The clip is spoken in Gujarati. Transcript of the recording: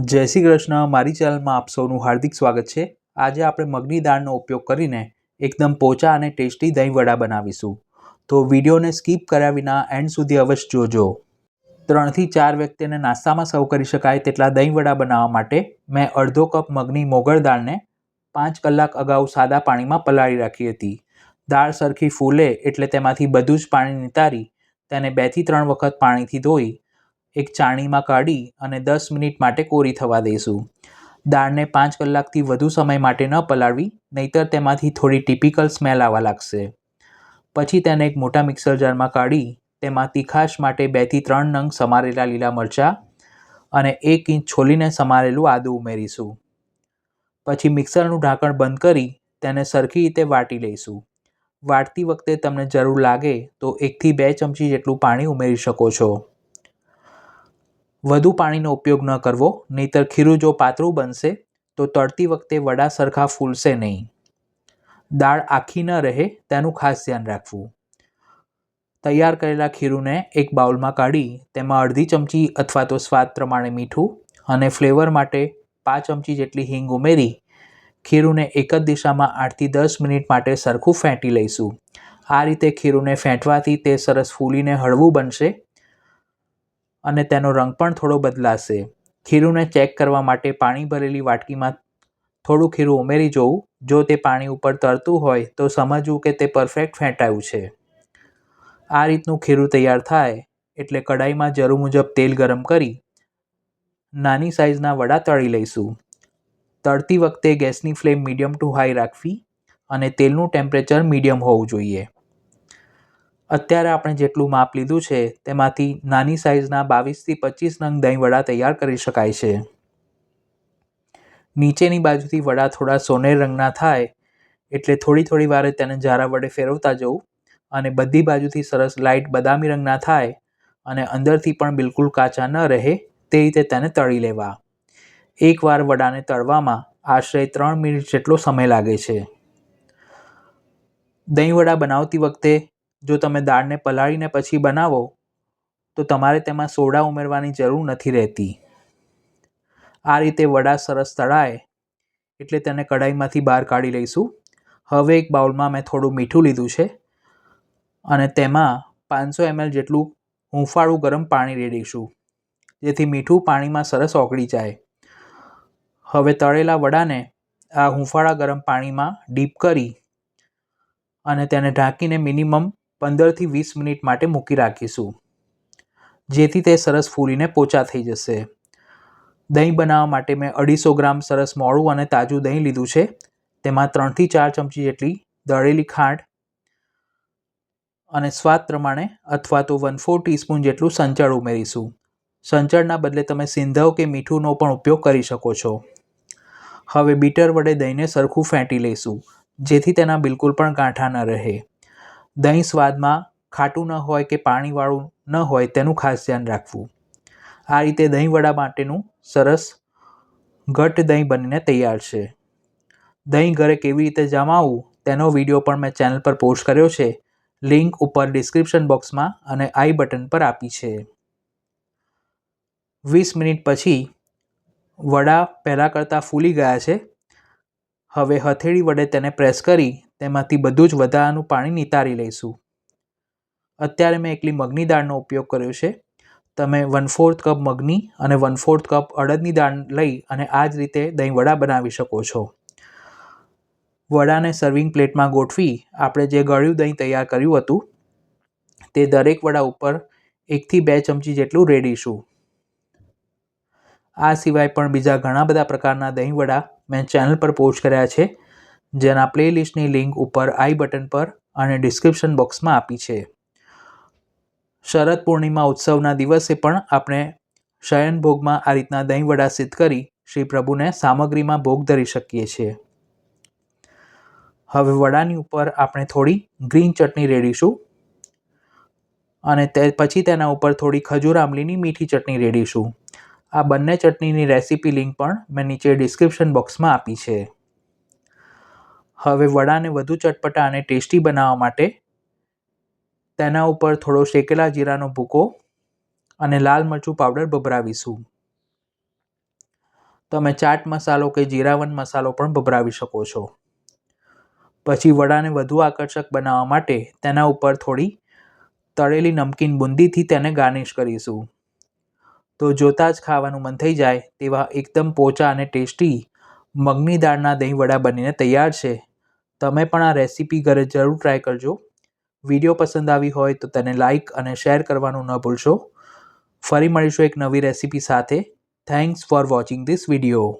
જય શ્રી કૃષ્ણ. મારી ચેનલમાં આપ સૌનું હાર્દિક સ્વાગત છે. આજે આપણે મગની દાળનો ઉપયોગ કરીને એકદમ પોચા અને ટેસ્ટી દહીં વડા બનાવીશું. તો વિડીયોને સ્કીપ કર્યા વિના એન્ડ સુધી અવશ્ય જોજો. 3 થી 4 વ્યક્તિને નાસ્તામાં સર્વ કરી શકાય તેટલા દહીં વડા બનાવવા માટે મેં અડધો કપ મગની મોગળ દાળને 5 કલાક અગાઉ સાદા પાણીમાં પલાળી રાખી હતી. દાળ સરખી ફૂલે એટલે તેમાંથી બધું જ પાણી નિતારી તેને 2 થી 3 વખત પાણીથી ધોઈ એક ચાળણીમાં કાઢી અને 10 મિનિટ માટે કોરી થવા દઈશું. દાળને 5 કલાકથી વધુ સમય માટે ન પલાળવી, નહીંતર તેમાંથી થોડી ટિપિકલ સ્મેલ આવવા લાગશે. પછી તેને એક મોટા મિક્સર જારમાં કાઢી તેમાં તીખાશ માટે 2 થી 3 નંગ સમારેલા લીલા મરચાં અને 1 ઇંચ છોલીને સમારેલું આદું ઉમેરીશું. પછી મિક્સરનું ઢાંકણ બંધ કરી તેને સરખી રીતે વાટી લઈશું. વાટતી વખતે તમને જરૂર લાગે તો 1 થી 2 ચમચી જેટલું પાણી ઉમેરી શકો છો. વધુ પાણીનો ઉપયોગ ન કરવો, નહીંતર ખીરું જો પાતળું બનશે તો તળતી વખતે વડા સરખા ફૂલશે નહીં. દાળ આખી ન રહે તેનું ખાસ ધ્યાન રાખવું. તૈયાર કરેલા ખીરુંને એક બાઉલમાં કાઢી તેમાં અડધી ચમચી અથવા તો સ્વાદ પ્રમાણે મીઠું અને ફ્લેવર માટે 5 ચમચી જેટલી હિંગ ઉમેરી ખીરુંને એક જ દિશામાં 8 થી 10 મિનિટ માટે સરખું ફેંટી લઈશું. આ રીતે ખીરુંને ફેંટવાથી તે સરસ ફૂલીને હળવું બનશે અને તેનો રંગ પણ થોડો બદલાશે. ખીરુંને ચેક કરવા માટે પાણી ભરેલી વાટકીમાં થોડું ખીરું ઉમેરી જોવું. જો તે પાણી ઉપર તરતું હોય તો સમજવું કે તે પરફેક્ટ ફેંટાયું છે. આ રીતનું ખીરું તૈયાર થાય એટલે કઢાઈમાં જરૂર મુજબ તેલ ગરમ કરી નાની સાઇઝના વડા તળી લઈશું. તળતી વખતે ગેસની ફ્લેમ મીડિયમ ટુ હાઈ રાખવી અને તેલનું ટેમ્પરેચર મીડિયમ હોવું જોઈએ. અત્યારે આપણે જેટલું માપ લીધું છે તેમાંથી નાની સાઇઝના 22 થી 25 નંગ દહીં વડા તૈયાર કરી શકાય છે. નીચેની બાજુથી વડા થોડા સોનેરી રંગના થાય એટલે થોડી વારે તેને જારા વડે ફેરવતા જવું અને બધી બાજુથી સરસ લાઇટ બદામી રંગના થાય અને અંદરથી પણ બિલકુલ કાચા ન રહે તે રીતે તેને તળી લેવા. એકવાર વડાને તળવામાં આશરે 3 મિનિટ જેટલો સમય લાગે છે. દહીં વડા બનાવતી વખતે જો તમે દાળને પલાળીને પછી બનાવો તો તમારે તેમાં સોડા ઉમેરવાની જરૂર નથી રહેતી. આ રીતે વડા સરસ તળાય એટલે તેને કઢાઈમાંથી બહાર કાઢી લઈશું. હવે એક બાઉલમાં મેં થોડું મીઠું લીધું છે અને તેમાં 500 ml જેટલું હૂંફાળું ગરમ પાણી રેડીશું, જેથી મીઠું પાણીમાં સરસ ઓગળી જાય. હવે તળેલા વડાને આ હૂંફાળા ગરમ પાણીમાં ડીપ કરી અને તેને ઢાંકીને મિનિમમ 15 થી 20 મિનિટ માટે મૂકી રાખીશું, જેથી તે સરસ ફૂલીને પોચા થઈ જશે. દહીં બનાવવા માટે મેં 250 ગ્રામ સરસ મોળું અને તાજું દહીં લીધું છે. તેમાં 3 થી 4 ચમચી જેટલી દળેલી ખાંડ અને સ્વાદ પ્રમાણે અથવા તો 1/4 ટીસ્પૂન જેટલું સંચળ ઉમેરીશું. સંચળના બદલે તમે સિંધવ કે મીઠુંનો પણ ઉપયોગ કરી શકો છો. હવે બીટર વડે દહીંને સરખું ફેંટી લઈશું, જેથી તેના બિલકુલ પણ ગાંઠા ન રહે. દહીં સ્વાદમાં ખાટું ન હોય કે પાણીવાળું ન હોય તેનું ખાસ ધ્યાન રાખવું. આ રીતે દહીં વડા માટેનું સરસ ઘટ્ટ દહીં બનીને તૈયાર છે. દહીં ઘરે કેવી રીતે જમાવવું તેનો વિડીયો પણ મેં ચેનલ પર પોસ્ટ કર્યો છે. લિંક ઉપર ડિસ્ક્રિપ્શન બોક્સમાં અને આઈ બટન પર આપી છે. 20 મિનિટ પછી વડા પહેલાં કરતાં ફૂલી ગયા છે. હવે હથેળી વડે તેને પ્રેસ કરી તેમાંથી બધું જ વધારાનું પાણી નિતારી લઈશું. અત્યારે મેં એકલી મગની દાળનો ઉપયોગ કર્યો છે. તમે 1/4 કપ મગની અને 1/4 કપ અડદની દાળ લઈ અને આ જ રીતે દહીં વડા બનાવી શકો છો. વડાને સર્વિંગ પ્લેટમાં ગોઠવી આપણે જે ગળ્યું દહીં તૈયાર કર્યું હતું તે દરેક વડા ઉપર 1 થી 2 ચમચી જેટલું રેડીશું. આ સિવાય પણ બીજા ઘણા બધા પ્રકારના દહીં વડા મેં ચેનલ પર પોસ્ટ કર્યા છે, જેના પ્લેલિસ્ટની લિંક ઉપર આઈ બટન પર અને ડિસ્ક્રિપ્શન બોક્સમાં આપી છે. શરદ પૂર્ણિમા ઉત્સવના દિવસે પણ આપણે શયનભોગમાં આ રીતના દહીં વડા સિદ્ધ કરી શ્રી પ્રભુને સામગ્રીમાં ભોગ ધરી શકીએ છીએ. હવે વડાની ઉપર આપણે થોડી ગ્રીન ચટણી રેડીશું અને પછી તેના ઉપર થોડી ખજૂર આમલીની મીઠી ચટણી રેડીશું. આ બંને ચટણીની રેસીપી લિંક પણ મેં નીચે ડિસ્ક્રિપ્શન બોક્સમાં આપી છે. હવે વડાને વધુ ચટપટા અને ટેસ્ટી બનાવવા માટે તેના ઉપર થોડો શેકેલા જીરાનો ભૂકો અને લાલ મરચું પાવડર ભભરાવીશું. તમે ચાટ મસાલો કે જીરાવન મસાલો પણ ભભરાવી શકો છો. પછી વડાને વધુ આકર્ષક બનાવવા માટે તેના ઉપર થોડી તળેલી નમકીન બુંદીથી તેને ગાર્નિશ કરીશું. તો જોતાં જ ખાવાનું મન થઈ જાય તેવા એકદમ પોચા અને ટેસ્ટી મગની દાળના દહીં વડા બનીને તૈયાર છે. તમે પણ આ રેસીપી ઘરે જરૂર ટ્રાય કરજો. વિડીયો પસંદ આવી હોય તો તેને લાઇક અને શેર કરવાનું ન ભૂલશો. ફરી મળીશું એક નવી રેસીપી સાથે. Thanks for watching this video.